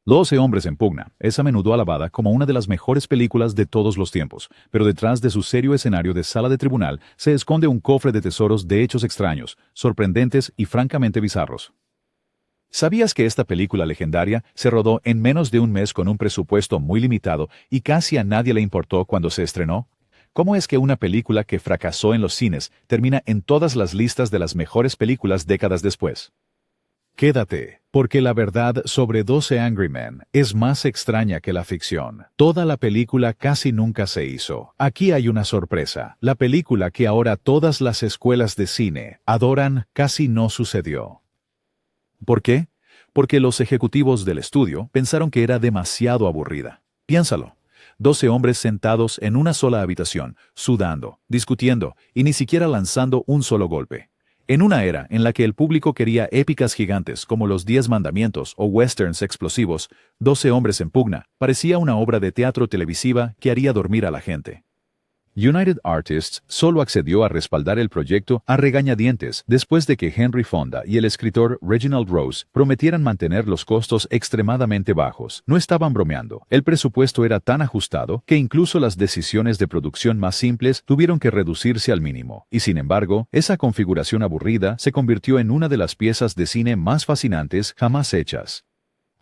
12 hombres en pugna es a menudo alabada como una de las mejores películas de todos los tiempos, pero detrás de su serio escenario de sala de tribunal se esconde un cofre de tesoros de hechos extraños, sorprendentes y francamente bizarros. ¿Sabías que esta película legendaria se rodó en menos de un mes con un presupuesto muy limitado y casi a nadie le importó cuando se estrenó? ¿Cómo es que una película que fracasó en los cines termina en todas las listas de las mejores películas décadas después? Quédate, porque la verdad sobre 12 Angry Men es más extraña que la ficción. Toda la película casi nunca se hizo. Aquí hay una sorpresa. La película que ahora todas las escuelas de cine adoran casi no sucedió. ¿Por qué? Porque los ejecutivos del estudio pensaron que era demasiado aburrida. Piénsalo. 12 hombres sentados en una sola habitación, sudando, discutiendo y ni siquiera lanzando un solo golpe. En una era en la que el público quería épicas gigantes como los 10 mandamientos o westerns explosivos, 12 hombres en pugna parecía una obra de teatro televisiva que haría dormir a la gente. United Artists solo accedió a respaldar el proyecto a regañadientes después de que Henry Fonda y el escritor Reginald Rose prometieran mantener los costos extremadamente bajos. No estaban bromeando. El presupuesto era tan ajustado que incluso las decisiones de producción más simples tuvieron que reducirse al mínimo. Y sin embargo, esa configuración aburrida se convirtió en una de las piezas de cine más fascinantes jamás hechas.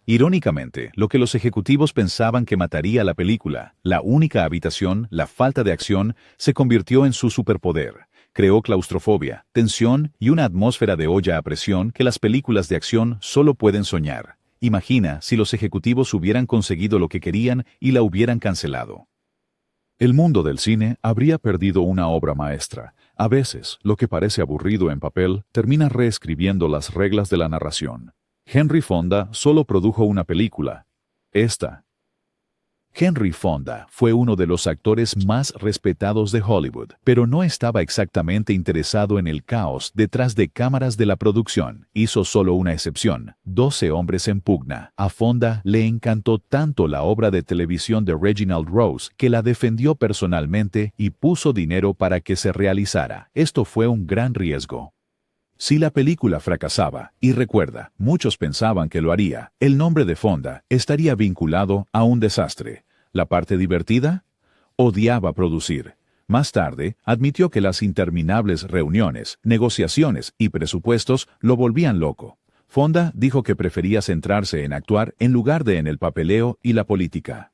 Irónicamente, lo que los ejecutivos pensaban que mataría la película, la única habitación, la falta de acción, se convirtió en su superpoder. Creó claustrofobia, tensión y una atmósfera de olla a presión que las películas de acción solo pueden soñar. Imagina si los ejecutivos hubieran conseguido lo que querían y la hubieran cancelado. El mundo del cine habría perdido una obra maestra. A veces, lo que parece aburrido en papel termina reescribiendo las reglas de la narración. Henry Fonda solo produjo una película, esta. Henry Fonda fue uno de los actores más respetados de Hollywood, pero no estaba exactamente interesado en el caos detrás de cámaras de la producción. Hizo solo una excepción, 12 hombres en pugna. A Fonda le encantó tanto la obra de televisión de Reginald Rose que la defendió personalmente y puso dinero para que se realizara. Esto fue un gran riesgo. Si la película fracasaba, y recuerda, muchos pensaban que lo haría, el nombre de Fonda estaría vinculado a un desastre. ¿La parte divertida? Odiaba producir. Más tarde, admitió que las interminables reuniones, negociaciones y presupuestos lo volvían loco. Fonda dijo que prefería centrarse en actuar en lugar de en el papeleo y la política.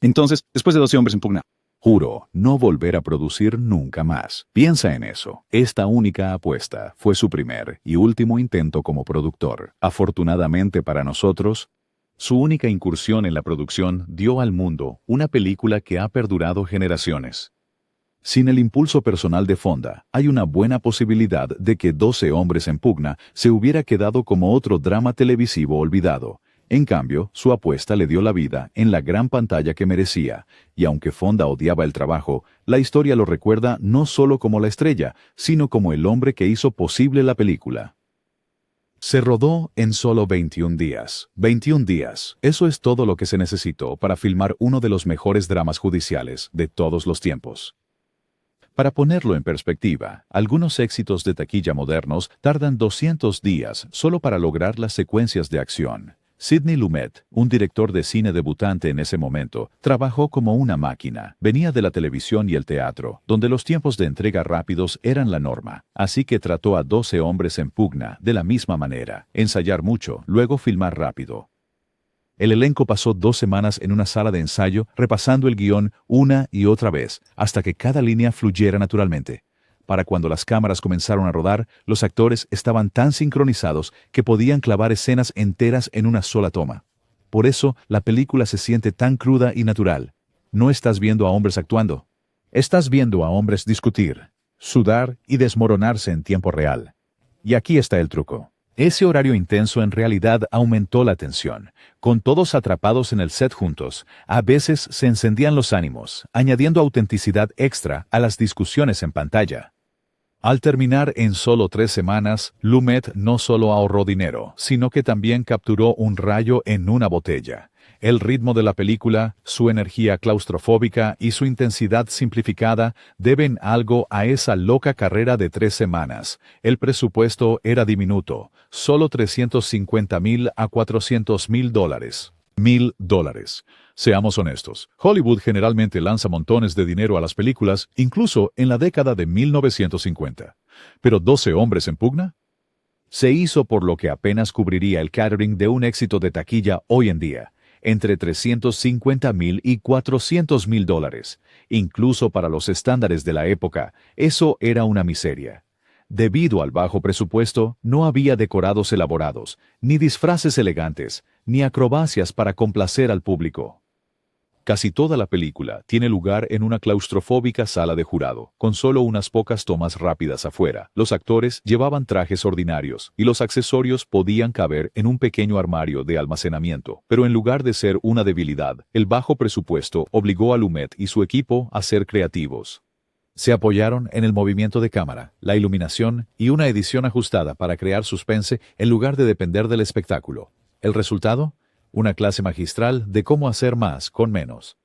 Entonces, después de 12 hombres en pugna, Juro no volver a producir nunca más. Piensa en eso. Esta única apuesta fue su primer y último intento como productor. Afortunadamente para nosotros, su única incursión en la producción dio al mundo una película que ha perdurado generaciones. Sin el impulso personal de Fonda, hay una buena posibilidad de que 12 hombres en pugna se hubiera quedado como otro drama televisivo olvidado. En cambio, su apuesta le dio la vida en la gran pantalla que merecía, y aunque Fonda odiaba el trabajo, la historia lo recuerda no solo como la estrella, sino como el hombre que hizo posible la película. Se rodó en solo 21 días. 21 días. Eso es todo lo que se necesitó para filmar uno de los mejores dramas judiciales de todos los tiempos. Para ponerlo en perspectiva, algunos éxitos de taquilla modernos tardan 200 días solo para lograr las secuencias de acción. Sidney Lumet, un director de cine debutante en ese momento, trabajó como una máquina. Venía de la televisión y el teatro, donde los tiempos de entrega rápidos eran la norma. Así que trató a 12 hombres en pugna de la misma manera. Ensayar mucho, luego filmar rápido. El elenco pasó 2 semanas en una sala de ensayo repasando el guión una y otra vez, hasta que cada línea fluyera naturalmente. Para cuando las cámaras comenzaron a rodar, los actores estaban tan sincronizados que podían clavar escenas enteras en una sola toma. Por eso, la película se siente tan cruda y natural. No estás viendo a hombres actuando. Estás viendo a hombres discutir, sudar y desmoronarse en tiempo real. Y aquí está el truco. Ese horario intenso en realidad aumentó la tensión. Con todos atrapados en el set juntos, a veces se encendían los ánimos, añadiendo autenticidad extra a las discusiones en pantalla. Al terminar en solo 3 semanas, Lumet no solo ahorró dinero, sino que también capturó un rayo en una botella. El ritmo de la película, su energía claustrofóbica y su intensidad simplificada deben algo a esa loca carrera de 3 semanas. El presupuesto era diminuto, solo $350,000 a $400,000. $1,000. Seamos honestos, Hollywood generalmente lanza montones de dinero a las películas, incluso en la década de 1950. ¿Pero 12 hombres en pugna? Se hizo por lo que apenas cubriría el catering de un éxito de taquilla hoy en día, entre $350,000 y $400,000. Incluso para los estándares de la época, eso era una miseria. Debido al bajo presupuesto, no había decorados elaborados, ni disfraces elegantes, ni acrobacias para complacer al público. Casi toda la película tiene lugar en una claustrofóbica sala de jurado, con solo unas pocas tomas rápidas afuera. Los actores llevaban trajes ordinarios y los accesorios podían caber en un pequeño armario de almacenamiento. Pero en lugar de ser una debilidad, el bajo presupuesto obligó a Lumet y su equipo a ser creativos. Se apoyaron en el movimiento de cámara, la iluminación y una edición ajustada para crear suspense en lugar de depender del espectáculo. ¿El resultado? Una clase magistral de cómo hacer más con menos.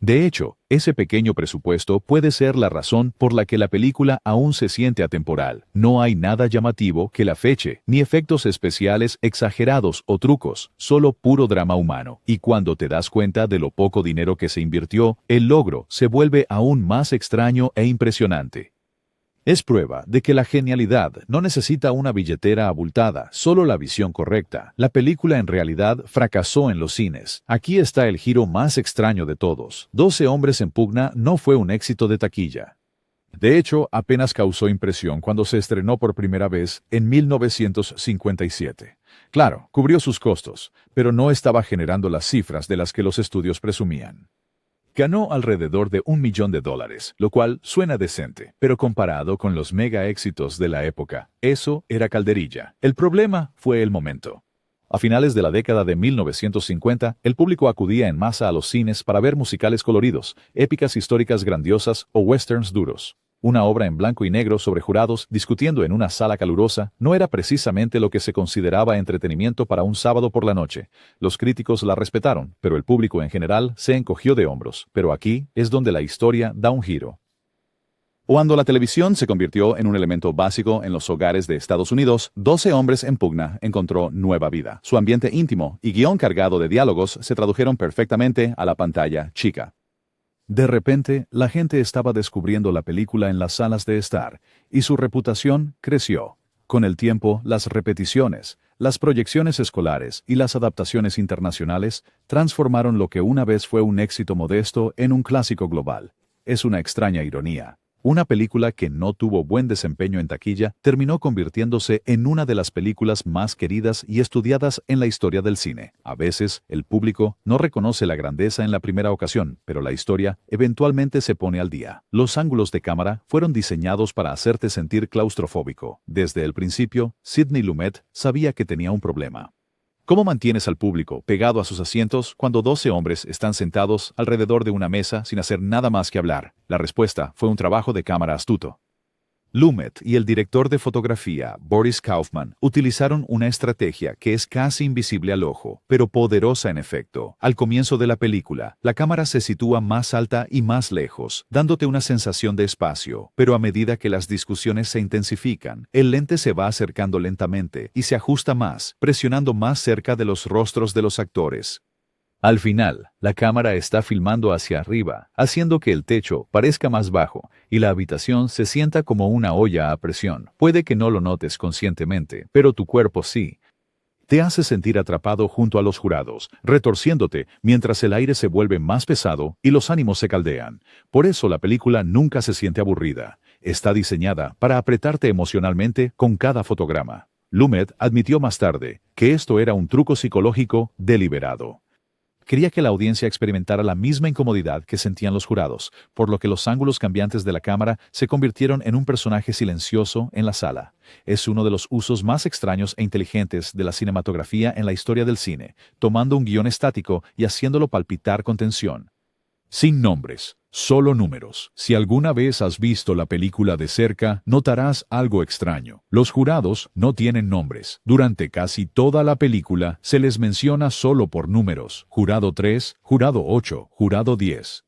De hecho, ese pequeño presupuesto puede ser la razón por la que la película aún se siente atemporal. No hay nada llamativo que la feche, ni efectos especiales exagerados o trucos, solo puro drama humano. Y cuando te das cuenta de lo poco dinero que se invirtió, el logro se vuelve aún más extraño e impresionante. Es prueba de que la genialidad no necesita una billetera abultada, solo la visión correcta. La película en realidad fracasó en los cines. Aquí está el giro más extraño de todos. 12 hombres en pugna no fue un éxito de taquilla. De hecho, apenas causó impresión cuando se estrenó por primera vez en 1957. Claro, cubrió sus costos, pero no estaba generando las cifras de las que los estudios presumían. Ganó alrededor de $1 millón, lo cual suena decente, pero comparado con los mega éxitos de la época, eso era calderilla. El problema fue el momento. A finales de la década de 1950, el público acudía en masa a los cines para ver musicales coloridos, épicas históricas grandiosas o westerns duros. Una obra en blanco y negro sobre jurados discutiendo en una sala calurosa no era precisamente lo que se consideraba entretenimiento para un sábado por la noche. Los críticos la respetaron, pero el público en general se encogió de hombros. Pero aquí es donde la historia da un giro. Cuando la televisión se convirtió en un elemento básico en los hogares de Estados Unidos, 12 hombres en pugna encontró nueva vida. Su ambiente íntimo y guión cargado de diálogos se tradujeron perfectamente a la pantalla chica. De repente, la gente estaba descubriendo la película en las salas de estar, y su reputación creció. Con el tiempo, las repeticiones, las proyecciones escolares y las adaptaciones internacionales transformaron lo que una vez fue un éxito modesto en un clásico global. Es una extraña ironía. Una película que no tuvo buen desempeño en taquilla terminó convirtiéndose en una de las películas más queridas y estudiadas en la historia del cine. A veces, el público no reconoce la grandeza en la primera ocasión, pero la historia eventualmente se pone al día. Los ángulos de cámara fueron diseñados para hacerte sentir claustrofóbico. Desde el principio, Sidney Lumet sabía que tenía un problema. ¿Cómo mantienes al público pegado a sus asientos cuando 12 hombres están sentados alrededor de una mesa sin hacer nada más que hablar? La respuesta fue un trabajo de cámara astuto. Lumet y el director de fotografía, Boris Kaufman, utilizaron una estrategia que es casi invisible al ojo, pero poderosa en efecto. Al comienzo de la película, la cámara se sitúa más alta y más lejos, dándote una sensación de espacio, pero a medida que las discusiones se intensifican, el lente se va acercando lentamente y se ajusta más, presionando más cerca de los rostros de los actores. Al final, la cámara está filmando hacia arriba, haciendo que el techo parezca más bajo y la habitación se sienta como una olla a presión. Puede que no lo notes conscientemente, pero tu cuerpo sí. Te hace sentir atrapado junto a los jurados, retorciéndote mientras el aire se vuelve más pesado y los ánimos se caldean. Por eso la película nunca se siente aburrida. Está diseñada para apretarte emocionalmente con cada fotograma. Lumet admitió más tarde que esto era un truco psicológico deliberado. Quería que la audiencia experimentara la misma incomodidad que sentían los jurados, por lo que los ángulos cambiantes de la cámara se convirtieron en un personaje silencioso en la sala. Es uno de los usos más extraños e inteligentes de la cinematografía en la historia del cine, tomando un guión estático y haciéndolo palpitar con tensión. Sin nombres, solo números. Si alguna vez has visto la película de cerca, notarás algo extraño. Los jurados no tienen nombres. Durante casi toda la película se les menciona solo por números. Jurado 3, jurado 8, jurado 10.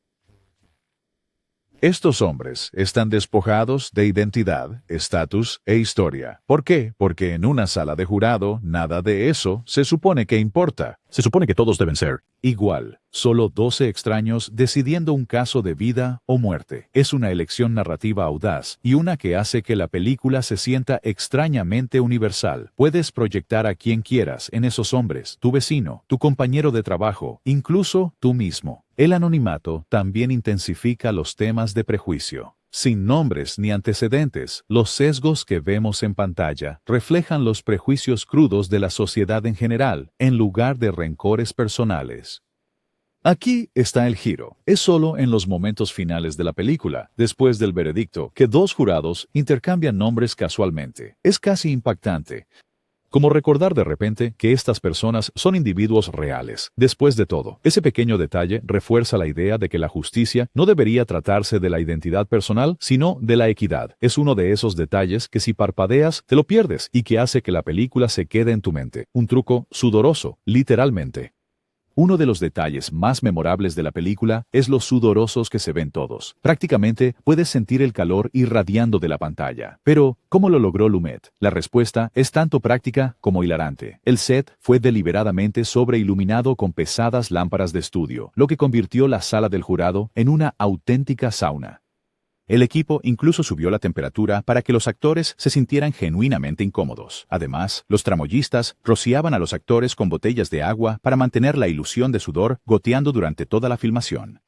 Estos hombres están despojados de identidad, estatus e historia. ¿Por qué? Porque en una sala de jurado, nada de eso se supone que importa. Se supone que todos deben ser. Igual, solo 12 extraños decidiendo un caso de vida o muerte. Es una elección narrativa audaz y una que hace que la película se sienta extrañamente universal. Puedes proyectar a quien quieras en esos hombres, tu vecino, tu compañero de trabajo, incluso tú mismo. El anonimato también intensifica los temas de prejuicio. Sin nombres ni antecedentes, los sesgos que vemos en pantalla reflejan los prejuicios crudos de la sociedad en general, en lugar de rencores personales. Aquí está el giro. Es solo en los momentos finales de la película, después del veredicto, que dos jurados intercambian nombres casualmente. Es casi impactante. Como recordar de repente que estas personas son individuos reales. Después de todo, ese pequeño detalle refuerza la idea de que la justicia no debería tratarse de la identidad personal, sino de la equidad. Es uno de esos detalles que si parpadeas, te lo pierdes y que hace que la película se quede en tu mente. Un truco sudoroso, literalmente. Uno de los detalles más memorables de la película es los sudorosos que se ven todos. Prácticamente puedes sentir el calor irradiando de la pantalla. Pero, ¿cómo lo logró Lumet? La respuesta es tanto práctica como hilarante. El set fue deliberadamente sobreiluminado con pesadas lámparas de estudio, lo que convirtió la sala del jurado en una auténtica sauna. El equipo incluso subió la temperatura para que los actores se sintieran genuinamente incómodos. Además, los tramoyistas rociaban a los actores con botellas de agua para mantener la ilusión de sudor goteando durante toda la filmación.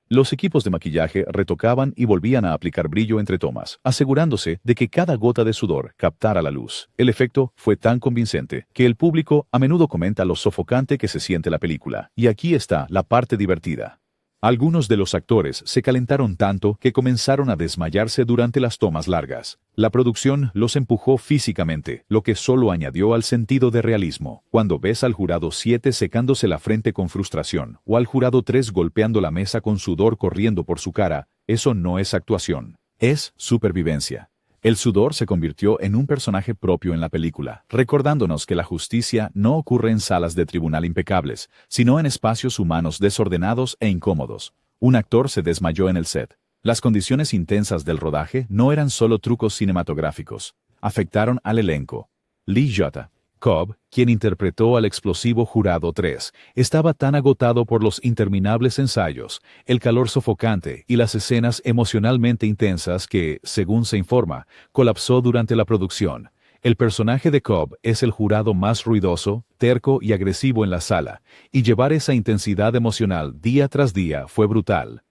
Los equipos de maquillaje retocaban y volvían a aplicar brillo entre tomas, asegurándose de que cada gota de sudor captara la luz. El efecto fue tan convincente que el público a menudo comenta lo sofocante que se siente la película. Y aquí está la parte divertida. Algunos de los actores se calentaron tanto que comenzaron a desmayarse durante las tomas largas. La producción los empujó físicamente, lo que solo añadió al sentido de realismo. Cuando ves al jurado 7 secándose la frente con frustración, o al jurado 3 golpeando la mesa con sudor corriendo por su cara, eso no es actuación, es supervivencia. El sudor se convirtió en un personaje propio en la película, recordándonos que la justicia no ocurre en salas de tribunal impecables, sino en espacios humanos desordenados e incómodos. Un actor se desmayó en el set. Las condiciones intensas del rodaje no eran solo trucos cinematográficos, afectaron al elenco. Lee Jutta, Cobb, quien interpretó al explosivo jurado 3, estaba tan agotado por los interminables ensayos, el calor sofocante y las escenas emocionalmente intensas que, según se informa, colapsó durante la producción. El personaje de Cobb es el jurado más ruidoso, terco y agresivo en la sala, y llevar esa intensidad emocional día tras día fue brutal.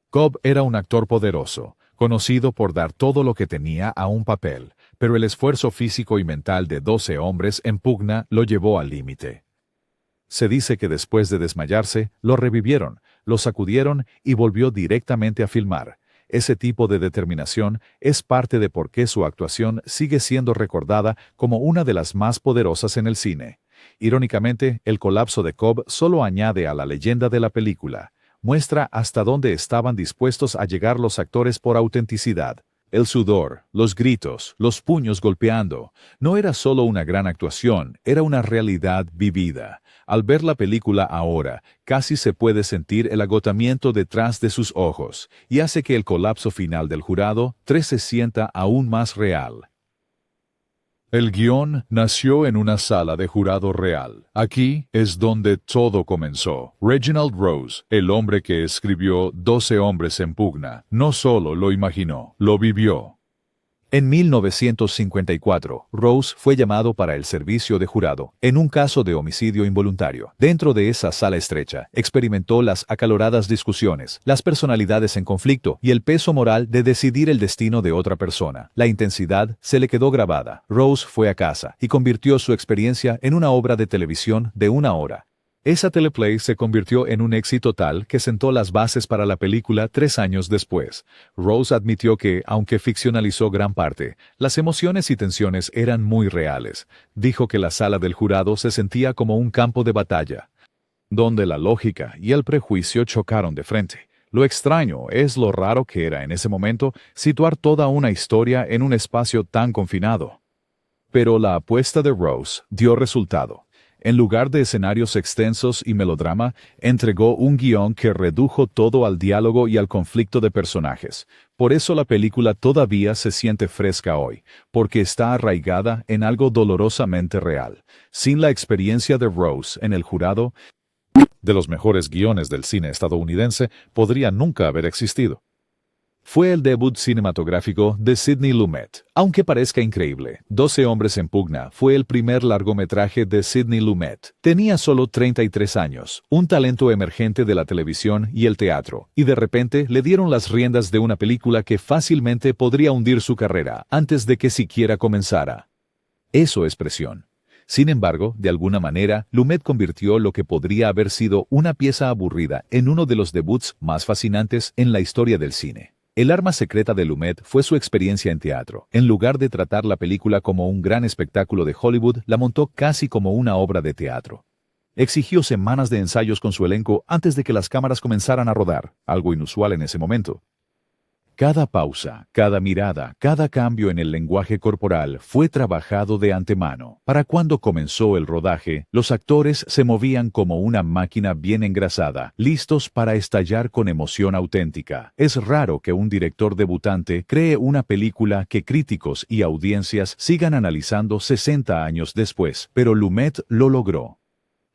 Cobb era un actor poderoso, conocido por dar todo lo que tenía a un papel, pero el esfuerzo físico y mental de 12 hombres en pugna lo llevó al límite. Se dice que después de desmayarse, lo revivieron, lo sacudieron y volvió directamente a filmar. Ese tipo de determinación es parte de por qué su actuación sigue siendo recordada como una de las más poderosas en el cine. Irónicamente, el colapso de Cobb solo añade a la leyenda de la película. Muestra hasta dónde estaban dispuestos a llegar los actores por autenticidad. El sudor, los gritos, los puños golpeando, no era solo una gran actuación, era una realidad vivida. Al ver la película ahora, casi se puede sentir el agotamiento detrás de sus ojos, y hace que el colapso final del jurado 3 se sienta aún más real. El guión nació en una sala de jurado real. Aquí es donde todo comenzó. Reginald Rose, el hombre que escribió 12 hombres en pugna, no solo lo imaginó, lo vivió. En 1954, Rose fue llamado para el servicio de jurado, en un caso de homicidio involuntario. Dentro de esa sala estrecha, experimentó las acaloradas discusiones, las personalidades en conflicto y el peso moral de decidir el destino de otra persona. La intensidad se le quedó grabada. Rose fue a casa y convirtió su experiencia en una obra de televisión de 1 hora. Esa teleplay se convirtió en un éxito tal que sentó las bases para la película 3 años después. Rose admitió que, aunque ficcionalizó gran parte, las emociones y tensiones eran muy reales. Dijo que la sala del jurado se sentía como un campo de batalla, donde la lógica y el prejuicio chocaron de frente. Lo extraño es lo raro que era en ese momento situar toda una historia en un espacio tan confinado. Pero la apuesta de Rose dio resultado. En lugar de escenarios extensos y melodrama, entregó un guión que redujo todo al diálogo y al conflicto de personajes. Por eso la película todavía se siente fresca hoy, porque está arraigada en algo dolorosamente real. Sin la experiencia de Rose en el jurado, de los mejores guiones del cine estadounidense, podría nunca haber existido. Fue el debut cinematográfico de Sidney Lumet. Aunque parezca increíble, 12 hombres en pugna fue el primer largometraje de Sidney Lumet. Tenía solo 33 años, un talento emergente de la televisión y el teatro, y de repente le dieron las riendas de una película que fácilmente podría hundir su carrera antes de que siquiera comenzara. Eso es presión. Sin embargo, de alguna manera, Lumet convirtió lo que podría haber sido una pieza aburrida en uno de los debuts más fascinantes en la historia del cine. El arma secreta de Lumet fue su experiencia en teatro. En lugar de tratar la película como un gran espectáculo de Hollywood, la montó casi como una obra de teatro. Exigió semanas de ensayos con su elenco antes de que las cámaras comenzaran a rodar, algo inusual en ese momento. Cada pausa, cada mirada, cada cambio en el lenguaje corporal fue trabajado de antemano. Para cuando comenzó el rodaje, los actores se movían como una máquina bien engrasada, listos para estallar con emoción auténtica. Es raro que un director debutante cree una película que críticos y audiencias sigan analizando 60 años después, pero Lumet lo logró.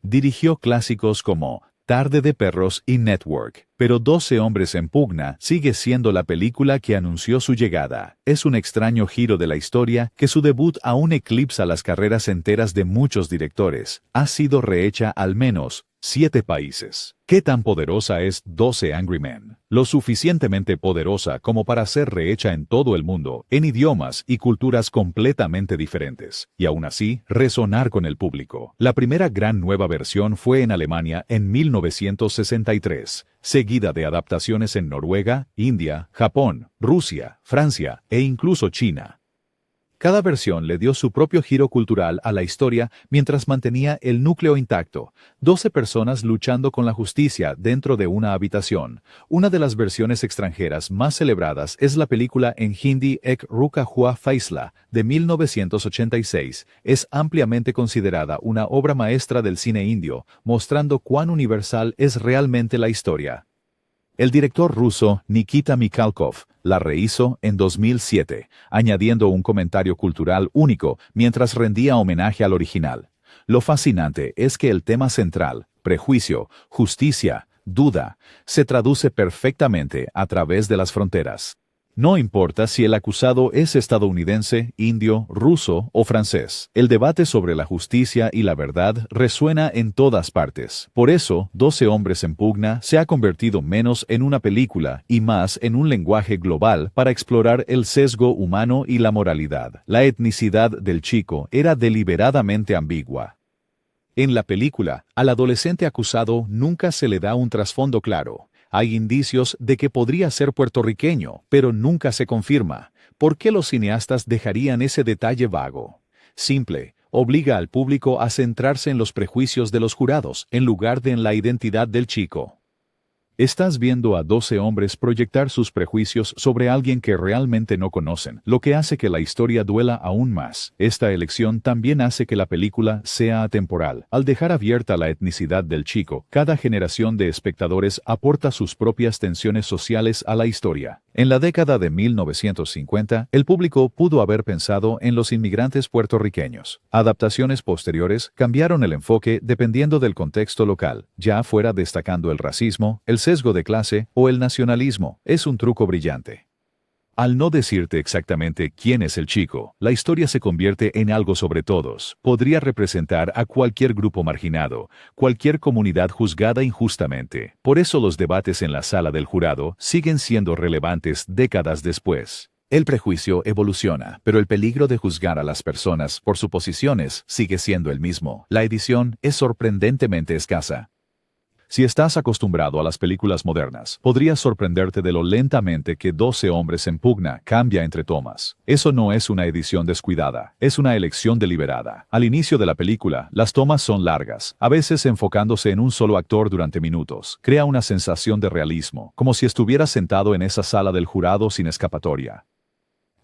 Dirigió clásicos como Tarde de Perros y Network, pero 12 hombres en pugna sigue siendo la película que anunció su llegada. Es un extraño giro de la historia que su debut aún eclipsa las carreras enteras de muchos directores. Ha sido rehecha al menos 7 países. ¿Qué tan poderosa es 12 Angry Men? Lo suficientemente poderosa como para ser rehecha en todo el mundo, en idiomas y culturas completamente diferentes, y aún así resonar con el público. La primera gran nueva versión fue en Alemania en 1963, seguida de adaptaciones en Noruega, India, Japón, Rusia, Francia e incluso China. Cada versión le dio su propio giro cultural a la historia mientras mantenía el núcleo intacto. 12 personas luchando con la justicia dentro de una habitación. Una de las versiones extranjeras más celebradas es la película en hindi Ek Ruka Hua Faisla de 1986. Es ampliamente considerada una obra maestra del cine indio, mostrando cuán universal es realmente la historia. El director ruso Nikita Mikhalkov la rehizo en 2007, añadiendo un comentario cultural único mientras rendía homenaje al original. Lo fascinante es que el tema central, prejuicio, justicia, duda, se traduce perfectamente a través de las fronteras. No importa si el acusado es estadounidense, indio, ruso o francés. El debate sobre la justicia y la verdad resuena en todas partes. Por eso, 12 hombres en pugna se ha convertido menos en una película y más en un lenguaje global para explorar el sesgo humano y la moralidad. La etnicidad del chico era deliberadamente ambigua. En la película, al adolescente acusado nunca se le da un trasfondo claro. Hay indicios de que podría ser puertorriqueño, pero nunca se confirma. ¿Por qué los cineastas dejarían ese detalle vago? Simple, obliga al público a centrarse en los prejuicios de los jurados, en lugar de en la identidad del chico. Estás viendo a 12 hombres proyectar sus prejuicios sobre alguien que realmente no conocen, lo que hace que la historia duela aún más. Esta elección también hace que la película sea atemporal. Al dejar abierta la etnicidad del chico, cada generación de espectadores aporta sus propias tensiones sociales a la historia. En la década de 1950, el público pudo haber pensado en los inmigrantes puertorriqueños. Adaptaciones posteriores cambiaron el enfoque dependiendo del contexto local, ya fuera destacando el racismo, el sesgo de clase o el nacionalismo. Es un truco brillante. Al no decirte exactamente quién es el chico, la historia se convierte en algo sobre todos. Podría representar a cualquier grupo marginado, cualquier comunidad juzgada injustamente. Por eso los debates en la sala del jurado siguen siendo relevantes décadas después. El prejuicio evoluciona, pero el peligro de juzgar a las personas por sus posiciones sigue siendo el mismo. La edición es sorprendentemente escasa. Si estás acostumbrado a las películas modernas, podrías sorprenderte de lo lentamente que 12 hombres en pugna cambia entre tomas. Eso no es una edición descuidada, es una elección deliberada. Al inicio de la película, las tomas son largas, a veces enfocándose en un solo actor durante minutos. Crea una sensación de realismo, como si estuvieras sentado en esa sala del jurado sin escapatoria.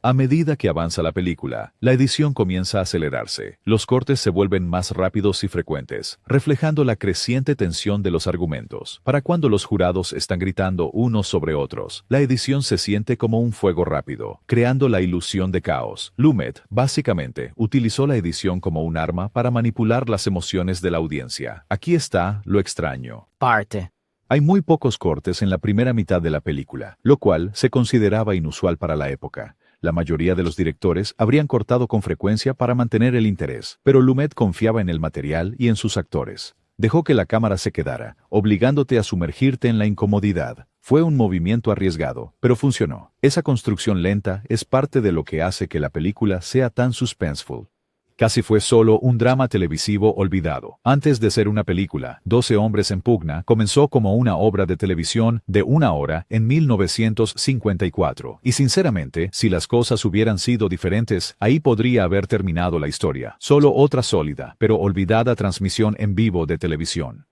A medida que avanza la película, la edición comienza a acelerarse. Los cortes se vuelven más rápidos y frecuentes, reflejando la creciente tensión de los argumentos. Para cuando los jurados están gritando unos sobre otros, la edición se siente como un fuego rápido, creando la ilusión de caos. Lumet, básicamente, utilizó la edición como un arma para manipular las emociones de la audiencia. Aquí está lo extraño. Parte. Hay muy pocos cortes en la primera mitad de la película, lo cual se consideraba inusual para la época. La mayoría de los directores habrían cortado con frecuencia para mantener el interés, pero Lumet confiaba en el material y en sus actores. Dejó que la cámara se quedara, obligándote a sumergirte en la incomodidad. Fue un movimiento arriesgado, pero funcionó. Esa construcción lenta es parte de lo que hace que la película sea tan suspenseful. Casi fue solo un drama televisivo olvidado. Antes de ser una película, 12 hombres en pugna comenzó como una obra de televisión de 1 hora en 1954. Y sinceramente, si las cosas hubieran sido diferentes, ahí podría haber terminado la historia. Solo otra sólida, pero olvidada transmisión en vivo de televisión.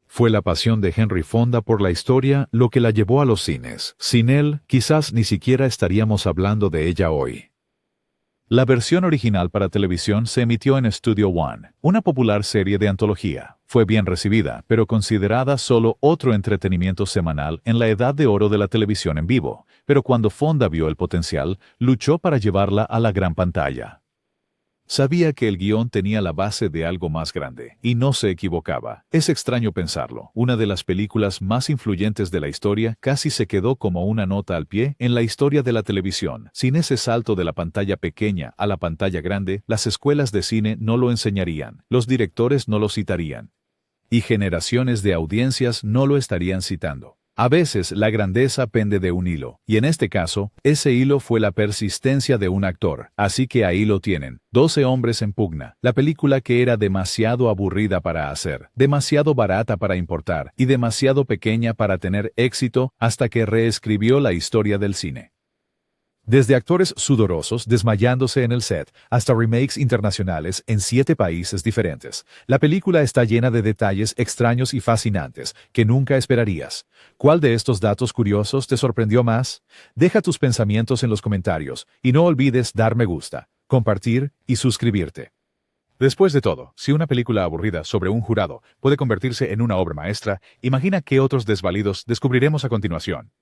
Fue la pasión de Henry Fonda por la historia lo que la llevó a los cines. Sin él, quizás ni siquiera estaríamos hablando de ella hoy. La versión original para televisión se emitió en Studio One, una popular serie de antología. Fue bien recibida, pero considerada solo otro entretenimiento semanal en la edad de oro de la televisión en vivo. Pero cuando Fonda vio el potencial, luchó para llevarla a la gran pantalla. Sabía que el guión tenía la base de algo más grande, y no se equivocaba. Es extraño pensarlo. Una de las películas más influyentes de la historia casi se quedó como una nota al pie en la historia de la televisión. Sin ese salto de la pantalla pequeña a la pantalla grande, las escuelas de cine no lo enseñarían, los directores no lo citarían, y generaciones de audiencias no lo estarían citando. A veces la grandeza pende de un hilo, y en este caso, ese hilo fue la persistencia de un actor. Así que ahí lo tienen, 12 hombres en pugna, la película que era demasiado aburrida para hacer, demasiado barata para importar, y demasiado pequeña para tener éxito hasta que reescribió la historia del cine. Desde actores sudorosos desmayándose en el set hasta remakes internacionales en 7 países diferentes, la película está llena de detalles extraños y fascinantes que nunca esperarías. ¿Cuál de estos datos curiosos te sorprendió más? Deja tus pensamientos en los comentarios y no olvides dar me gusta, compartir y suscribirte. Después de todo, si una película aburrida sobre un jurado puede convertirse en una obra maestra, imagina qué otros desvalidos descubriremos a continuación.